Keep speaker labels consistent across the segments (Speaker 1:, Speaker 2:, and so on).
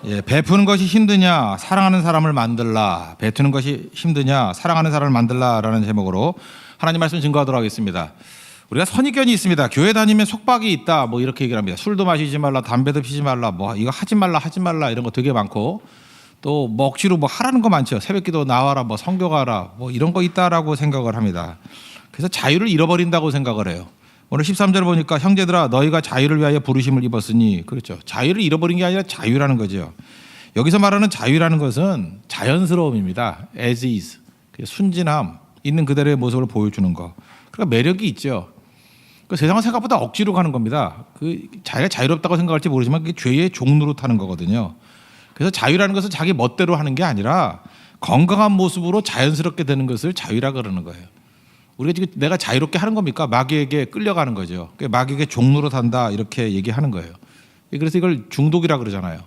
Speaker 1: 예, 베푸는 것이 힘드냐 사랑하는 사람을 만들라, 베푸는 것이 힘드냐 사랑하는 사람을 만들라라는 제목으로 하나님 말씀 증거하도록 하겠습니다. 우리가 선입견이 있습니다. 교회 다니면 속박이 있다, 뭐 이렇게 얘기를 합니다. 술도 마시지 말라, 담배도 피지 말라, 뭐 이거 하지 말라 이런 거 되게 많고, 또 뭐 억지로 뭐 하라는 거 많죠. 새벽기도 나와라, 뭐 성경하라, 뭐 이런 거 있다라고 생각을 합니다. 그래서 자유를 잃어버린다고 생각을 해요. 오늘 13절 보니까 형제들아 너희가 자유를 위하여 부르심을 입었으니, 그렇죠. 자유를 잃어버린 게 아니라 자유라는 거죠. 여기서 말하는 자유라는 것은 자연스러움입니다. as is, 순진함, 있는 그대로의 모습을 보여주는 거. 그러니까 매력이 있죠. 그 세상은 생각보다 억지로 가는 겁니다. 그 자기가 자유롭다고 생각할지 모르지만 그게 죄의 종로로 타는 거거든요. 그래서 자유라는 것은 자기 멋대로 하는 게 아니라 건강한 모습으로 자연스럽게 되는 것을 자유라 그러는 거예요. 우리가 지금 내가 자유롭게 하는 겁니까? 마귀에게 끌려가는 거죠. 마귀에게 종로로 탄다 이렇게 얘기하는 거예요. 그래서 이걸 중독이라 그러잖아요.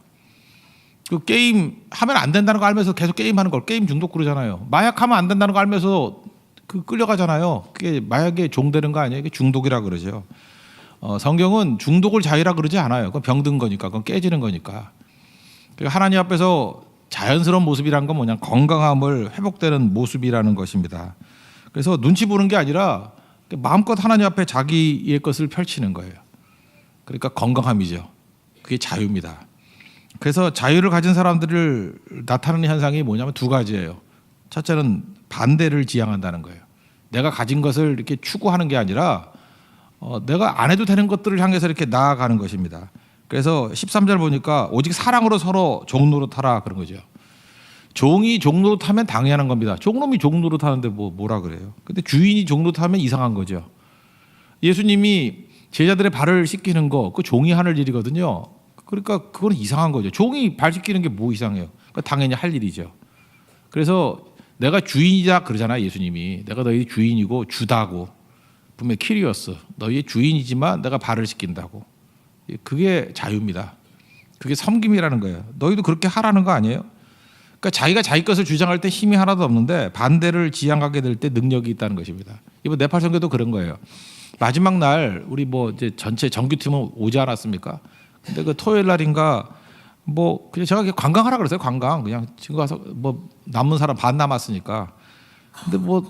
Speaker 1: 그 게임 하면 안 된다는 거 알면서 계속 게임하는 걸 게임 중독 그러잖아요. 마약하면 안 된다는 거 알면서 그 끌려가잖아요. 그게 마약에 종되는 거 아니에요? 이게 중독이라 그러죠. 성경은 중독을 자유라 그러지 않아요. 그건 병든 거니까, 그건 깨지는 거니까. 하나님 앞에서 자연스러운 모습이란 건 뭐냐? 건강함을 회복되는 모습이라는 것입니다. 그래서 눈치 보는 게 아니라 마음껏 하나님 앞에 자기의 것을 펼치는 거예요. 그러니까 건강함이죠. 그게 자유입니다. 그래서 자유를 가진 사람들을 나타내는 현상이 뭐냐면 두 가지예요. 첫째는 반대를 지향한다는 거예요. 내가 가진 것을 이렇게 추구하는 게 아니라 내가 안 해도 되는 것들을 향해서 이렇게 나아가는 것입니다. 그래서 13절 보니까 오직 사랑으로 서로 종로로 타라 그런 거죠. 종이 종로로 타면 당연한 겁니다. 종놈이 종로로 타는데 뭐라 그래요. 근데 주인이 종로로 타면 이상한 거죠. 예수님이 제자들의 발을 씻기는 거, 그 종이 하는 일이거든요. 그러니까 그건 이상한 거죠. 종이 발 씻기는 게 뭐 이상해요. 그러니까 당연히 할 일이죠. 그래서 내가 주인이다 그러잖아요. 예수님이 내가 너희 주인이고 주다고, 분명히 키리오스 너희의 주인이지만 내가 발을 씻긴다고. 그게 자유입니다. 그게 섬김이라는 거예요. 너희도 그렇게 하라는 거 아니에요? 그러니까 자기가 자기 것을 주장할 때 힘이 하나도 없는데 반대를 지향하게 될 때 능력이 있다는 것입니다. 이번 네팔 선교도 그런 거예요. 마지막 날 우리 뭐 이제 전체 정규팀은 오지 않았습니까? 근데 그 토요일 날인가 뭐 그냥 제가 관광하라 그랬어요. 관광 그냥 지금 가서 뭐 남은 사람 반 남았으니까. 근데 뭐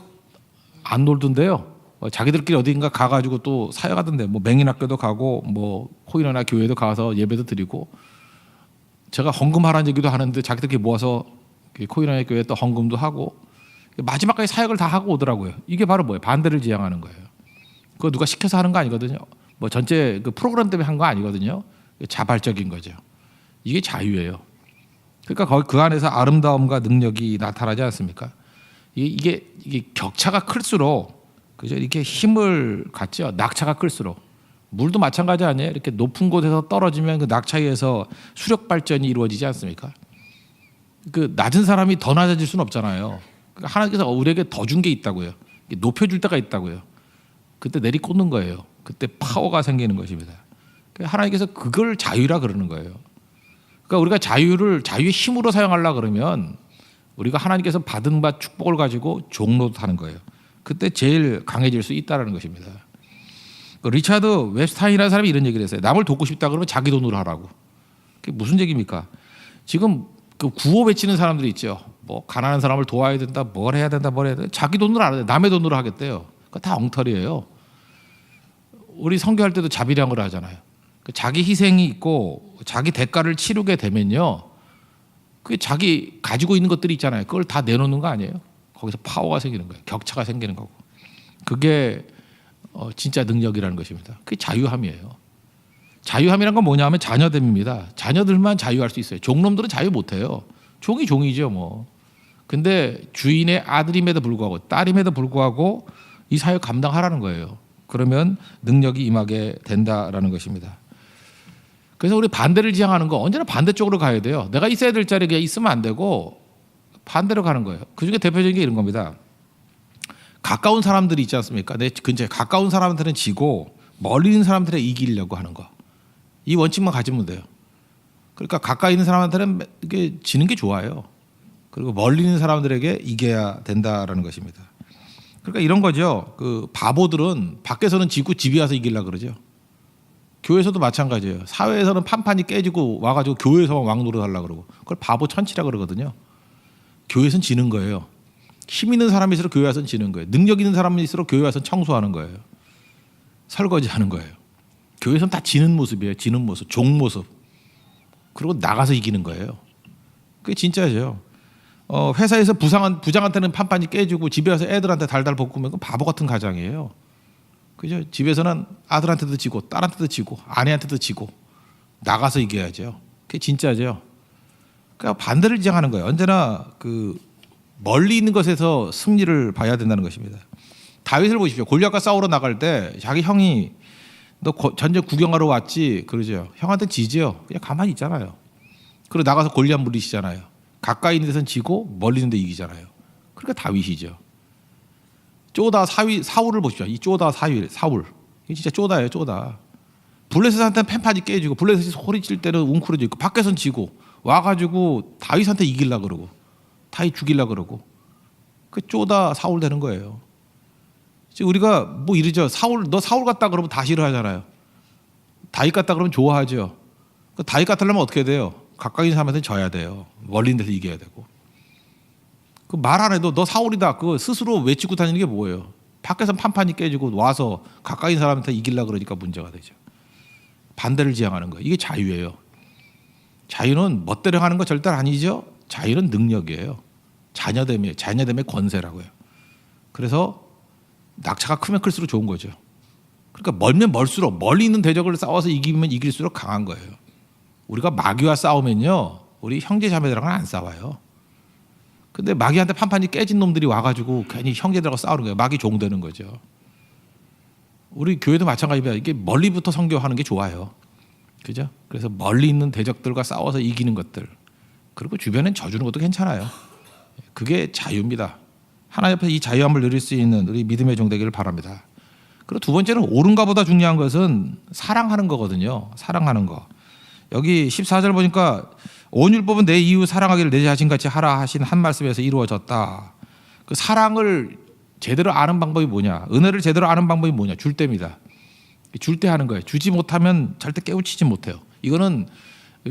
Speaker 1: 안 놀던데요. 자기들끼리 어딘가 가가지고 또 사역하던데, 뭐 맹인학교도 가고 뭐 코이너나 교회도 가서 예배도 드리고, 제가 헌금하라는 얘기도 하는데 자기들끼리 모아서 코이너나 교회 또 헌금도 하고 마지막까지 사역을 다 하고 오더라고요. 이게 바로 뭐예요? 반대를 지향하는 거예요. 그거 누가 시켜서 하는 거 아니거든요. 뭐 전체 그 프로그램 때문에 한 거 아니거든요. 자발적인 거죠. 이게 자유예요. 그러니까 거기 그 안에서 아름다움과 능력이 나타나지 않습니까? 이게 격차가 클수록, 그죠? 이렇게 힘을 갖죠. 낙차가 클수록. 물도 마찬가지 아니에요. 이렇게 높은 곳에서 떨어지면 그 낙차에 의해서 수력 발전이 이루어지지 않습니까? 그 낮은 사람이 더 낮아질 수는 없잖아요. 그러니까 하나님께서 우리에게 더 준 게 있다고요. 높여줄 때가 있다고요. 그때 내리꽂는 거예요. 그때 파워가 생기는 것입니다. 그러니까 하나님께서 그걸 자유라 그러는 거예요. 그러니까 우리가 자유를 자유의 힘으로 사용하려고 그러면 우리가 하나님께서 받은 바 축복을 가지고 종로도 타는 거예요. 그때 제일 강해질 수 있다는 것입니다. 리차드 웹스타인이라는 사람이 이런 얘기를 했어요. 남을 돕고 싶다 그러면 자기 돈으로 하라고. 그게 무슨 얘기입니까? 지금 그 구호 외치는 사람들이 있죠. 뭐 가난한 사람을 도와야 된다, 뭘 해야 된다. 자기 돈으로 안 해. 남의 돈으로 하겠대요. 그거 다 엉터리예요. 우리 선교할 때도 자비량으로 하잖아요. 자기 희생이 있고 자기 대가를 치르게 되면요, 그 자기 가지고 있는 것들이 있잖아요. 그걸 다 내놓는 거 아니에요? 거기서 파워가 생기는 거예요. 격차가 생기는 거고. 그게 진짜 능력이라는 것입니다. 그게 자유함이에요. 자유함이란 건 뭐냐 하면 자녀됨입니다. 자녀들만 자유할 수 있어요. 종놈들은 자유 못해요. 종이 종이죠 뭐. 근데 주인의 아들임에도 불구하고 딸임에도 불구하고 이 사역 감당하라는 거예요. 그러면 능력이 임하게 된다라는 것입니다. 그래서 우리 반대를 지향하는 거 언제나 반대쪽으로 가야 돼요. 내가 있어야 될 자리에 그냥 있으면 안 되고 반대로 가는 거예요. 그중에 대표적인 게 이런 겁니다. 가까운 사람들이 있지 않습니까? 내 근처에 가까운 사람들은 지고 멀리 있는 사람들에 이기려고 하는 거. 이 원칙만 가지면 돼요. 그러니까 가까이 있는 사람한테는 이게 지는 게 좋아요. 그리고 멀리 있는 사람들에게 이겨야 된다라는 것입니다. 그러니까 이런 거죠. 그 바보들은 밖에서는 지고 집에 와서 이기려고 그러죠. 교회에서도 마찬가지예요. 사회에서는 판판이 깨지고 와가지고 교회에서만 왕 노릇하려고 그러고 그걸 바보 천치라 그러거든요. 교회에서는 지는 거예요. 힘 있는 사람일수록 교회 와서는 지는 거예요. 능력 있는 사람일수록 교회 와서는 청소하는 거예요. 설거지하는 거예요. 교회에서는 다 지는 모습이에요. 지는 모습, 종 모습. 그리고 나가서 이기는 거예요. 그게 진짜죠. 회사에서 부장한테는 판판이 깨지고 집에 와서 애들한테 달달 볶으면 그건 바보 같은 가장이에요. 그죠? 집에서는 아들한테도 지고 딸한테도 지고 아내한테도 지고 나가서 이겨야죠. 그게 진짜죠. 그러니까 반대를 지향하는 거예요. 언제나 그 멀리 있는 것에서 승리를 봐야 된다는 것입니다. 다윗을 보십시오. 골리앗과 싸우러 나갈 때 자기 형이 너 전쟁 구경하러 왔지 그러죠. 형한테 지지요. 그냥 가만히 있잖아요. 그리고 나가서 골리앗 물리시잖아요. 가까이 있는 데서는 지고 멀리 있는 데 이기잖아요. 그러니까 다윗이죠. 쪼다 사울을 보십시오. 이 쪼다 사울. 이게 진짜 쪼다예요, 쪼다. 블레셋한테는 펜판이 깨지고 블레셋이 소리칠 때는 웅크려져 있고 밖에선 지고 와가지고 다윗한테 이기려고 그러고 다윗 죽이려고 그러고 그 쪼다 사울 되는 거예요. 지금 우리가 뭐 이러죠. 너 사울 같다 그러면 다 싫어하잖아요. 다윗 같다 그러면 좋아하죠. 다윗 같으려면 어떻게 돼요? 가까이 있는 사람한테 져야 돼요. 멀리 있는 데서 이겨야 되고. 그 말 안 해도 너 사울이다. 그거 스스로 외치고 다니는 게 뭐예요? 밖에서 판판이 깨지고 와서 가까이 있는 사람한테 이기려고 그러니까 문제가 되죠. 반대를 지향하는 거예요. 이게 자유예요. 자유는 멋대로 하는 거 절대 아니죠. 자유는 능력이에요. 자녀됨의 권세라고요. 그래서 낙차가 크면 클수록 좋은 거죠. 그러니까 멀면 멀수록 멀리 있는 대적을 싸워서 이기면 이길수록 강한 거예요. 우리가 마귀와 싸우면요, 우리 형제자매들하고는 안 싸워요. 근데 마귀한테 판판이 깨진 놈들이 와가지고 괜히 형제들하고 싸우는 거예요. 마귀 종 되는 거죠. 우리 교회도 마찬가지입니다. 이게 멀리부터 선교하는 게 좋아요. 그죠? 그래서 멀리 있는 대적들과 싸워서 이기는 것들, 그리고 주변엔 져주는 것도 괜찮아요. 그게 자유입니다. 하나님 앞에서 이 자유함을 누릴 수 있는 우리 믿음의 종 되기를 바랍니다. 그리고 두 번째는 옳은가 보다 중요한 것은 사랑하는 거거든요. 사랑하는 거. 여기 14절 보니까 온 율법은 내 이웃 사랑하기를 내 자신같이 하라 하신 한 말씀에서 이루어졌다. 그 사랑을 제대로 아는 방법이 뭐냐? 은혜를 제대로 아는 방법이 뭐냐? 줄 때입니다. 줄 때 하는 거예요. 주지 못하면 절대 깨우치지 못해요. 이거는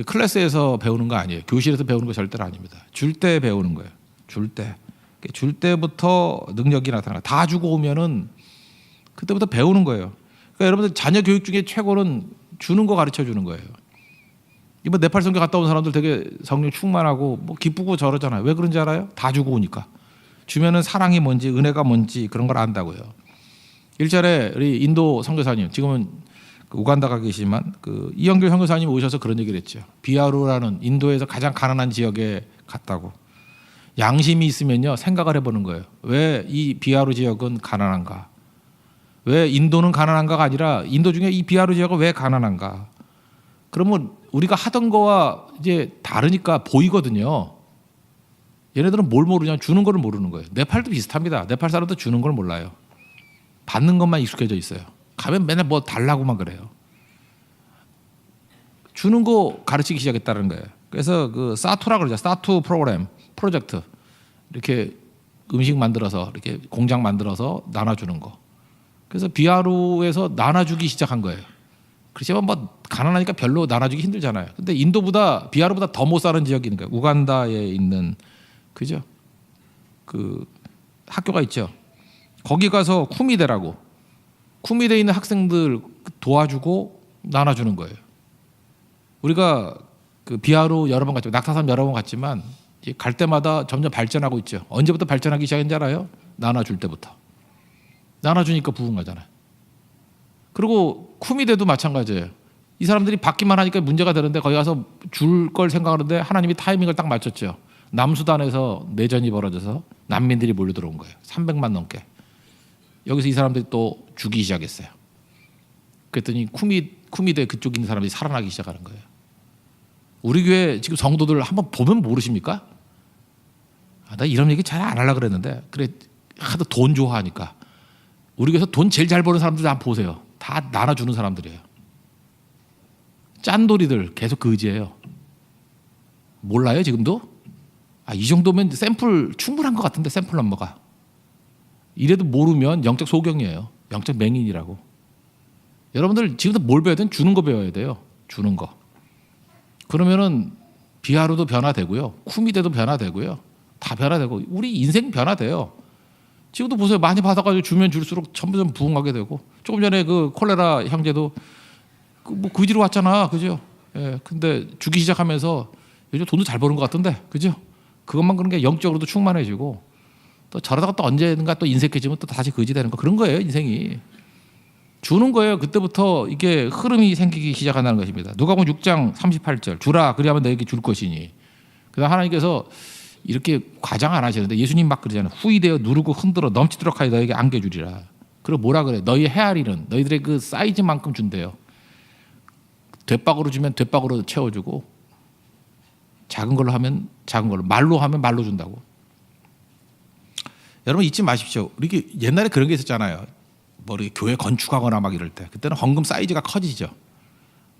Speaker 1: 클래스에서 배우는 거 아니에요. 교실에서 배우는 거 절대로 아닙니다. 줄 때 배우는 거예요. 줄 때. 줄 때부터 능력이 나타나. 다 주고 오면은 그때부터 배우는 거예요. 그러니까 여러분들 자녀 교육 중에 최고는 주는 거 가르쳐 주는 거예요. 이번 네팔 선교 갔다 온 사람들 되게 성령 충만하고 뭐 기쁘고 저러잖아요. 왜 그런지 알아요? 다 주고 오니까. 주면은 사랑이 뭔지 은혜가 뭔지 그런 걸 안다고요. 일전에 우리 인도 선교사님, 지금은 우간다 가 계시지만 그 이영길 선교사님 오셔서 그런 얘기를 했죠. 비하루라는 인도에서 가장 가난한 지역에 갔다고. 양심이 있으면요 생각을 해보는 거예요. 왜 이 비하루 지역은 가난한가? 왜 인도는 가난한가가 아니라 인도 중에 이 비하루 지역은 왜 가난한가? 그러면 우리가 하던 거와 이제 다르니까 보이거든요. 얘네들은 뭘 모르냐? 주는 거를 모르는 거예요. 네팔도 비슷합니다. 네팔 사람도 주는 걸 몰라요. 받는 것만 익숙해져 있어요. 가면 맨날 뭐 달라고만 그래요. 주는 거 가르치기 시작했다는 거예요. 그래서 그 사투라 그러죠. 사투 프로젝트. 이렇게 음식 만들어서 이렇게 공장 만들어서 나눠주는 거. 그래서 비하루에서 나눠주기 시작한 거예요. 그렇지만 뭐 가난하니까 별로 나눠주기 힘들잖아요. 근데 인도보다 비하루보다 더 못 사는 지역이 있는 거예요. 우간다에 있는 그죠? 그 학교가 있죠. 거기 가서 쿠미대라고 쿠미대에 있는 학생들 도와주고 나눠주는 거예요. 우리가 그 비하루 여러 번 갔지만 낙타산 여러 번 갔지만 갈 때마다 점점 발전하고 있죠. 언제부터 발전하기 시작했는지 알아요? 나눠줄 때부터. 나눠주니까 부흥하잖아요. 그리고 쿠미대도 마찬가지예요. 이 사람들이 받기만 하니까 문제가 되는데 거기 가서 줄 걸 생각하는데 하나님이 타이밍을 딱 맞췄죠. 남수단에서 내전이 벌어져서 난민들이 몰려들어온 거예요. 300만 넘게. 여기서 이 사람들이 또 죽이기 시작했어요. 그랬더니 쿠미대 그쪽 있는 사람들이 살아나기 시작하는 거예요. 우리 교회 지금 성도들 한번 보면 모르십니까? 나 이런 얘기 잘 안 하려고 그랬는데 그래 하도 돈 좋아하니까 우리 교회에서 돈 제일 잘 버는 사람들 한번 보세요. 다 나눠주는 사람들이에요. 짠돌이들 계속 그 의지예요. 몰라요 지금도? 이 정도면 샘플 충분한 것 같은데 샘플 넘버가. 이래도 모르면 영적 소경이에요. 영적 맹인이라고.
Speaker 2: 여러분들 지금부터 뭘 배워야 되는 주는 거 배워야 돼요. 주는 거. 그러면은 비하루도 변화되고요. 쿠미대도 변화되고요. 다 변화되고 우리 인생 변화돼요. 지금도 보세요. 많이 받아가지고 주면 줄수록 점점 부흥하게 되고 조금 전에 그 콜레라 형제도 뭐 그지로 왔잖아. 그죠? 예. 근데 주기 시작하면서 요즘 돈도 잘 버는 것 같던데. 그죠? 그것만 그런 게 영적으로도 충만해지고 또 저러다가 또 언젠가 또 인색해지면 또 다시 거지 되는 거 그런 거예요. 인생이. 주는 거예요. 그때부터 이게 흐름이 생기기 시작한다는 것입니다. 누가복음 6장 38절 주라 그리하면 너에게 줄 것이니. 그다음 하나님께서 이렇게 과장 안 하시는데 예수님 막 그러잖아요. 후이되어 누르고 흔들어 넘치도록 하여 너에게 안겨주리라. 그리고 뭐라 그래? 너희 헤아리는 너희들의 그 사이즈만큼 준대요. 돛박으로 주면 돛박으로 채워주고 작은 걸로 하면 작은 걸로 말로 하면 말로 준다고. 여러분 잊지 마십시오. 이렇게 옛날에 그런 게 있었잖아요. 뭐 이렇게 교회 건축하거나 막 이럴 때 그때는 헌금 사이즈가 커지죠.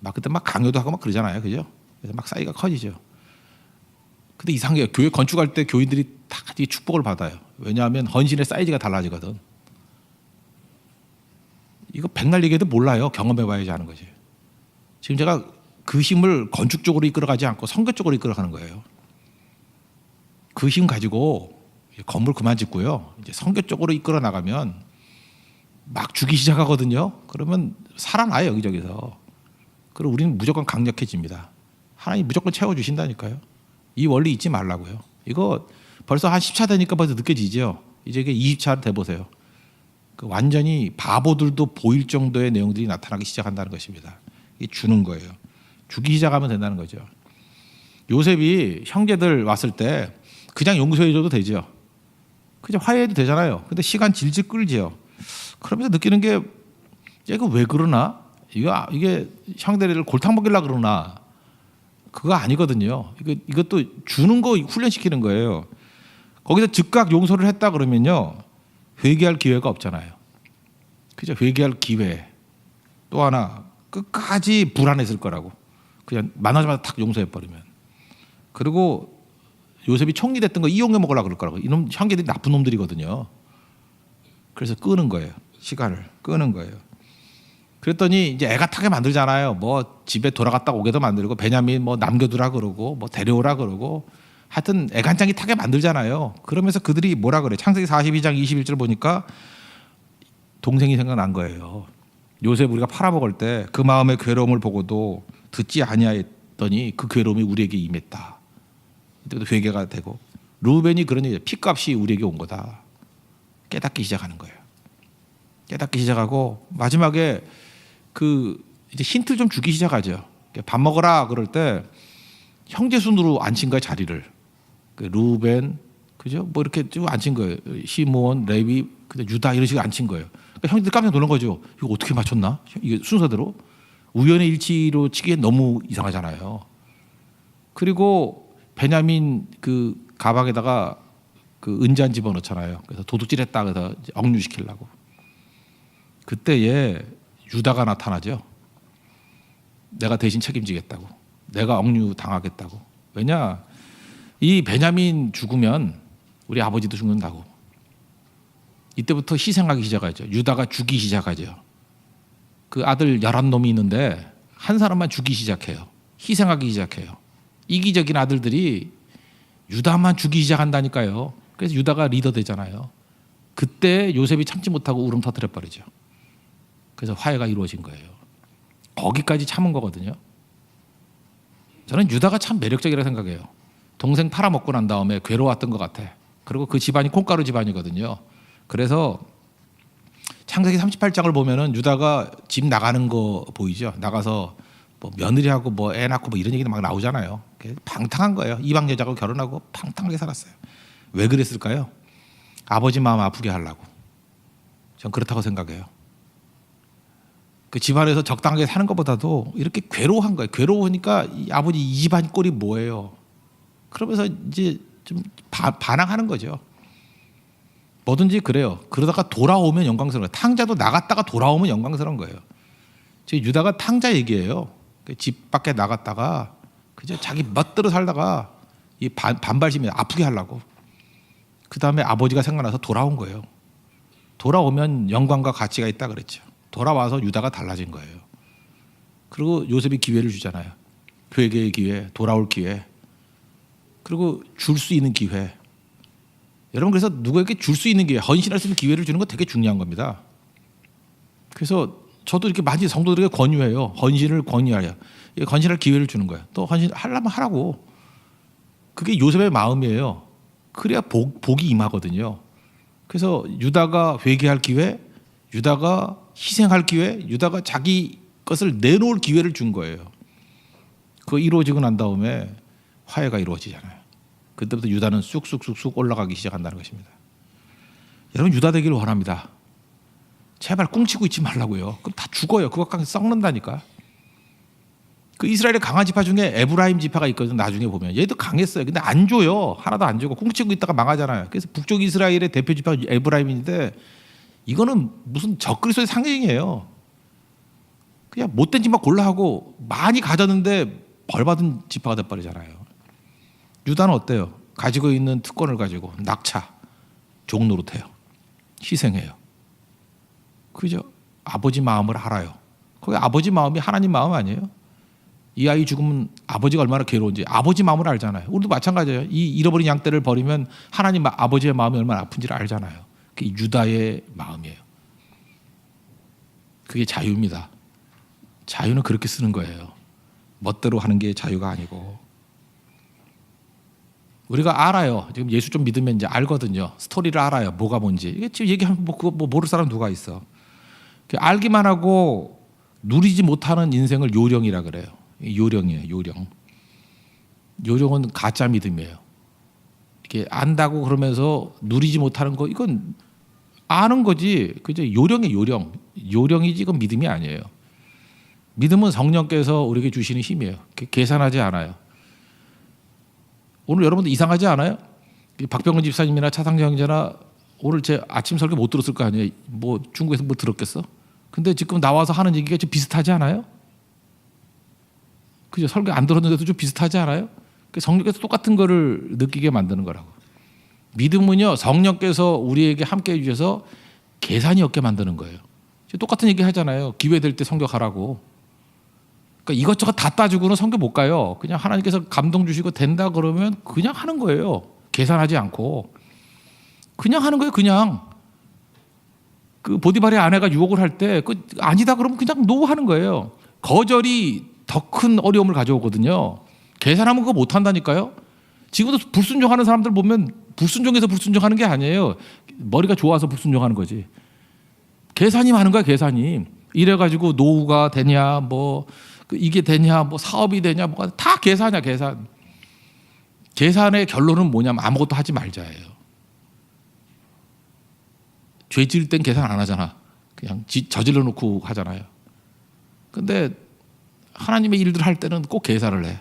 Speaker 2: 막 그때 막 강요도 하고 막 그러잖아요. 그죠? 그래서 막 사이즈가 커지죠. 근데 이상해요. 교회 건축할 때 교인들이 다 같이 축복을 받아요. 왜냐하면 헌신의 사이즈가 달라지거든. 이거 백날 얘기해도 몰라요. 경험해봐야지 하는 거지. 지금 제가 그 힘을 건축 쪽으로 이끌어가지 않고 선교 쪽으로 이끌어가는 거예요. 그 힘 가지고 건물 그만 짓고요. 이제 선교 쪽으로 이끌어 나가면 막 주기 시작하거든요. 그러면 살아나요 여기저기서. 그리고 우리는 무조건 강력해집니다. 하나님 무조건 채워주신다니까요. 이 원리 잊지 말라고요. 이거 벌써 한 10차 되니까 벌써 느껴지죠. 이제 이게 20차 돼보세요. 그 완전히 바보들도 보일 정도의 내용들이 나타나기 시작한다는 것입니다. 이게 주는 거예요. 주기 시작하면 된다는 거죠. 요셉이 형제들 왔을 때 그냥 용서해줘도 되죠. 그냥 화해해도 되잖아요. 근데 시간 질질 끌지요. 그러면서 느끼는 게 이거 왜 그러나? 이게 형제들을 골탕 먹이려고 그러나? 그거 아니거든요. 이것도 주는 거 훈련시키는 거예요. 거기서 즉각 용서를 했다 그러면요. 회개할 기회가 없잖아요. 그죠? 회개할 기회. 또 하나 끝까지 불안했을 거라고. 그냥 만나자마자 탁 용서해버리면. 그리고 요셉이 총리 됐던 거 이용해 먹으려고 그럴 거라고. 이놈 형제들이 나쁜 놈들이거든요. 그래서 끄는 거예요. 시간을 끄는 거예요. 그랬더니 이제 애가 타게 만들잖아요. 뭐 집에 돌아갔다 오게도 만들고 베냐민 뭐 남겨두라 그러고 뭐 데려오라 그러고 하여튼 애간장이 타게 만들잖아요. 그러면서 그들이 뭐라 그래? 창세기 42장 21절 보니까 동생이 생각난 거예요. 요셉 우리가 팔아먹을 때 그 마음의 괴로움을 보고도 듣지 아니하였더니 그 괴로움이 우리에게 임했다. 이때도 회개가 되고 루벤이 그런 얘기예요. 피값이 우리에게 온 거다. 깨닫기 시작하는 거예요. 깨닫기 시작하고 마지막에 그 이제 힌트를 좀 주기 시작하죠. 밥 먹어라 그럴 때 형제 순으로 앉힌 거예요. 자리를. 그 루벤 그죠? 뭐 이렇게 쭉 앉힌 거예요. 시몬, 레위, 유다 이런 식으로 앉힌 거예요. 그러니까 형제들 깜짝 놀란 거죠. 이거 어떻게 맞췄나? 이게 순서대로 우연의 일치로 치기엔 너무 이상하잖아요. 그리고 베냐민 그 가방에다가 그 은잔 집어넣잖아요. 그래서 도둑질했다 그래서 억류시키려고. 그때에 유다가 나타나죠. 내가 대신 책임지겠다고. 내가 억류 당하겠다고. 왜냐? 이 베냐민 죽으면 우리 아버지도 죽는다고. 이때부터 희생하기 시작하죠. 유다가 죽기 시작하죠. 그 아들 11놈이 있는데 한 사람만 죽기 시작해요. 희생하기 시작해요. 이기적인 아들들이 유다만 죽기 시작한다니까요. 그래서 유다가 리더 되잖아요. 그때 요셉이 참지 못하고 울음 터뜨려 버리죠. 그래서 화해가 이루어진 거예요. 거기까지 참은 거거든요. 저는 유다가 참 매력적이라고 생각해요. 동생 팔아먹고 난 다음에 괴로웠던 것 같아. 그리고 그 집안이 콩가루 집안이거든요. 그래서 창세기 38장을 보면은 유다가 집 나가는 거 보이죠. 나가서 뭐 며느리하고 뭐 애 낳고 뭐 이런 얘기도 막 나오잖아요. 방탕한 거예요. 이방 여자하고 결혼하고 방탕하게 살았어요. 왜 그랬을까요? 아버지 마음 아프게 하려고. 전 그렇다고 생각해요. 그 집안에서 적당하게 사는 것보다도 이렇게 괴로워한 거예요. 괴로우니까 이 아버지 이 집안 꼴이 뭐예요? 그러면서 이제 좀 반항하는 거죠. 뭐든지 그래요. 그러다가 돌아오면 영광스러워요. 탕자도 나갔다가 돌아오면 영광스러운 거예요. 지금 유다가 탕자 얘기예요. 집 밖에 나갔다가 그저 자기 멋대로 살다가 이 반발심이 아프게 하려고. 그 다음에 아버지가 생각나서 돌아온 거예요. 돌아오면 영광과 가치가 있다 그랬죠. 돌아와서 유다가 달라진 거예요. 그리고 요셉이 기회를 주잖아요. 회개의 기회, 돌아올 기회, 그리고 줄 수 있는 기회. 여러분, 그래서 누구에게 줄 수 있는 기회, 헌신할 수 있는 기회를 주는 건 되게 중요한 겁니다. 그래서 저도 이렇게 많이 성도들에게 권유해요. 헌신을 권유하여 헌신할 기회를 주는 거예요. 또 헌신하려면 하라고. 그게 요셉의 마음이에요. 그래야 복이 임하거든요. 그래서 유다가 회개할 기회, 유다가 희생할 기회, 유다가 자기 것을 내놓을 기회를 준 거예요. 그거 이루어지고 난 다음에 화해가 이루어지잖아요. 그때부터 유다는 쑥쑥쑥쑥 올라가기 시작한다는 것입니다. 여러분, 유다 되기를 원합니다. 제발 꿍치고 있지 말라고요. 그럼 다 죽어요. 그거 썩는다니까. 그 이스라엘의 강한 지파 중에 에브라임 지파가 있거든요. 나중에 보면 얘도 강했어요. 근데 안 줘요. 하나도 안 주고 꿍치고 있다가 망하잖아요. 그래서 북쪽 이스라엘의 대표 지파 에브라임인데 이거는 무슨 적그리스도의 상징이에요. 그냥 못된 짓만 골라 하고 많이 가졌는데 벌받은 지파가 돼버리잖아요. 유다는 어때요? 가지고 있는 특권을 가지고 낙차, 종노릇해요. 희생해요. 그죠? 아버지 마음을 알아요. 거기 아버지 마음이 하나님 마음 아니에요? 이 아이 죽으면 아버지가 얼마나 괴로운지 아버지 마음을 알잖아요. 우리도 마찬가지예요. 이 잃어버린 양떼를 버리면 하나님 아버지의 마음이 얼마나 아픈지를 알잖아요. 그게 유다의 마음이에요. 그게 자유입니다. 자유는 그렇게 쓰는 거예요. 멋대로 하는 게 자유가 아니고. 우리가 알아요. 지금 예수 좀 믿으면 이제 알거든요. 스토리를 알아요. 뭐가 뭔지. 이게 지금 얘기하면 그거 모를 사람 누가 있어. 알기만 하고 누리지 못하는 인생을 요령이라 그래요. 요령이에요. 요령. 요령은 가짜 믿음이에요. 이렇게 안다고 그러면서 누리지 못하는 거 이건 아는 거지. 그죠? 요령이에요. 요령. 요령이지 이건 믿음이 아니에요. 믿음은 성령께서 우리에게 주시는 힘이에요. 계산하지 않아요. 오늘 여러분들 이상하지 않아요? 박병근 집사님이나 차상재 형제나 오늘 제 아침 설교 못 들었을 거 아니에요. 뭐 중국에서 뭐 들었겠어? 근데 지금 나와서 하는 얘기가 좀 비슷하지 않아요? 그죠? 설교 안 들었는데도 좀 비슷하지 않아요? 성령께서 똑같은 거를 느끼게 만드는 거라고. 믿음은요, 성령께서 우리에게 함께 해주셔서 계산이 없게 만드는 거예요. 똑같은 얘기 하잖아요. 기회 될 때 성격하라고. 그러니까 이것저것 다 따지고는 성교 못 가요. 그냥 하나님께서 감동 주시고 된다 그러면 그냥 하는 거예요. 계산하지 않고 그냥 하는 거예요. 그냥 그 보디발의 아내가 유혹을 할 때 그 아니다 그러면 그냥 노 하는 거예요. 거절이 더 큰 어려움을 가져오거든요. 계산하면 그거 못 한다니까요. 지금도 불순종하는 사람들 보면 불순종해서 불순종하는 게 아니에요. 머리가 좋아서 불순종하는 거지. 계산이 많은 거야. 계산이. 이래가지고 노후가 되냐 뭐 이게 되냐 뭐 사업이 되냐 뭐 다 계산이야. 계산. 계산의 결론은 뭐냐면 아무것도 하지 말자예요. 죄 지을 땐 계산 안 하잖아. 그냥 저질러 놓고 하잖아요. 근데 하나님의 일들 할 때는 꼭 계산을 해.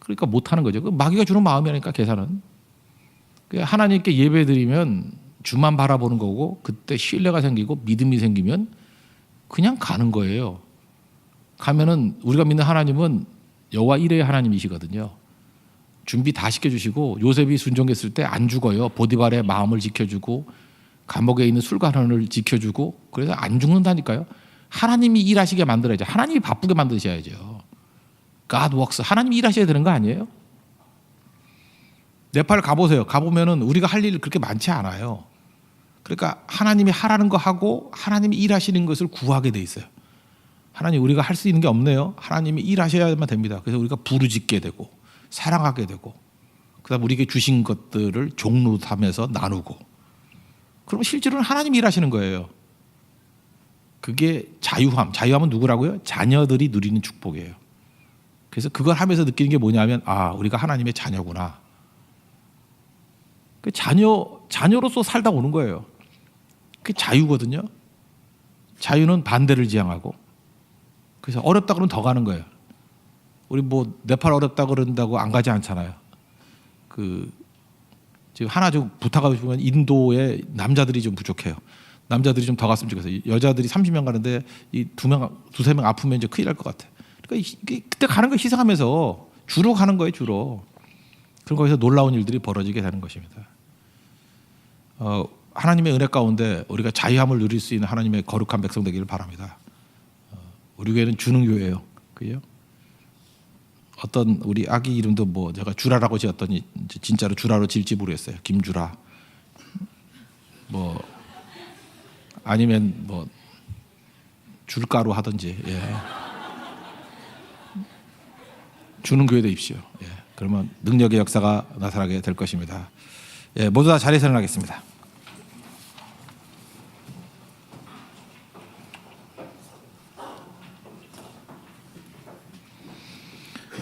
Speaker 2: 그러니까 못 하는 거죠. 그 마귀가 주는 마음이라니까 계산은. 하나님께 예배 드리면 주만 바라보는 거고 그때 신뢰가 생기고 믿음이 생기면 그냥 가는 거예요. 가면은 우리가 믿는 하나님은 여호와 이레의 하나님이시거든요. 준비 다 시켜주시고 요셉이 순종했을 때 안 죽어요. 보디발의 마음을 지켜주고 감옥에 있는 술관원을 지켜주고 그래서 안 죽는다니까요. 하나님이 일하시게 만들어야죠. 하나님이 바쁘게 만드셔야죠. God works. 하나님이 일하셔야 되는 거 아니에요? 네팔 가보세요. 가보면은 우리가 할 일 그렇게 많지 않아요. 그러니까 하나님이 하라는 거 하고 하나님이 일하시는 것을 구하게 돼 있어요. 하나님 우리가 할 수 있는 게 없네요. 하나님이 일하셔야만 됩니다. 그래서 우리가 부르짖게 되고 사랑하게 되고 그다음 우리에게 주신 것들을 종로하면서 나누고 그럼 실제로는 하나님이 일하시는 거예요. 그게 자유함. 자유함은 누구라고요? 자녀들이 누리는 축복이에요. 그래서 그걸 하면서 느끼는 게 뭐냐면 아 우리가 하나님의 자녀구나. 그 자녀로서 살다 오는 거예요. 그게 자유거든요. 자유는 반대를 지향하고 그래서 어렵다 그러면 더 가는 거예요. 우리 뭐 네팔 어렵다 그런다고 안 가지 않잖아요. 그 지금 하나 좀 부탁하고 싶으면 인도에 남자들이 좀 부족해요. 남자들이 좀 더 갔으면 좋겠어요. 여자들이 30명 가는데 이 두세 명 아프면 이제 큰일 날 것 같아. 그러니까 그때 가는 거 희생하면서 주로 가는 거예요. 주로. 그럼 거기서 놀라운 일들이 벌어지게 되는 것입니다. 하나님의 은혜 가운데 우리가 자유함을 누릴 수 있는 하나님의 거룩한 백성 되기를 바랍니다. 우리 교회는 주는 교회예요. 그죠? 어떤 우리 아기 이름도 뭐 제가 주라라고 지었더니 진짜로 주라로 지을지 모르겠어요. 김주라. 뭐 아니면 뭐 줄가루 하든지. 예. 주는 교회 되십시오. 예. 그러면 능력의 역사가 나타나게 될 것입니다. 예, 모두 다 자리에 일어나겠습니다.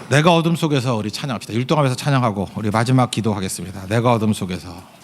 Speaker 2: 내가 어둠 속에서 우리 찬양합시다. 율동하면서 찬양하고 우리 마지막 기도하겠습니다. 내가 어둠 속에서.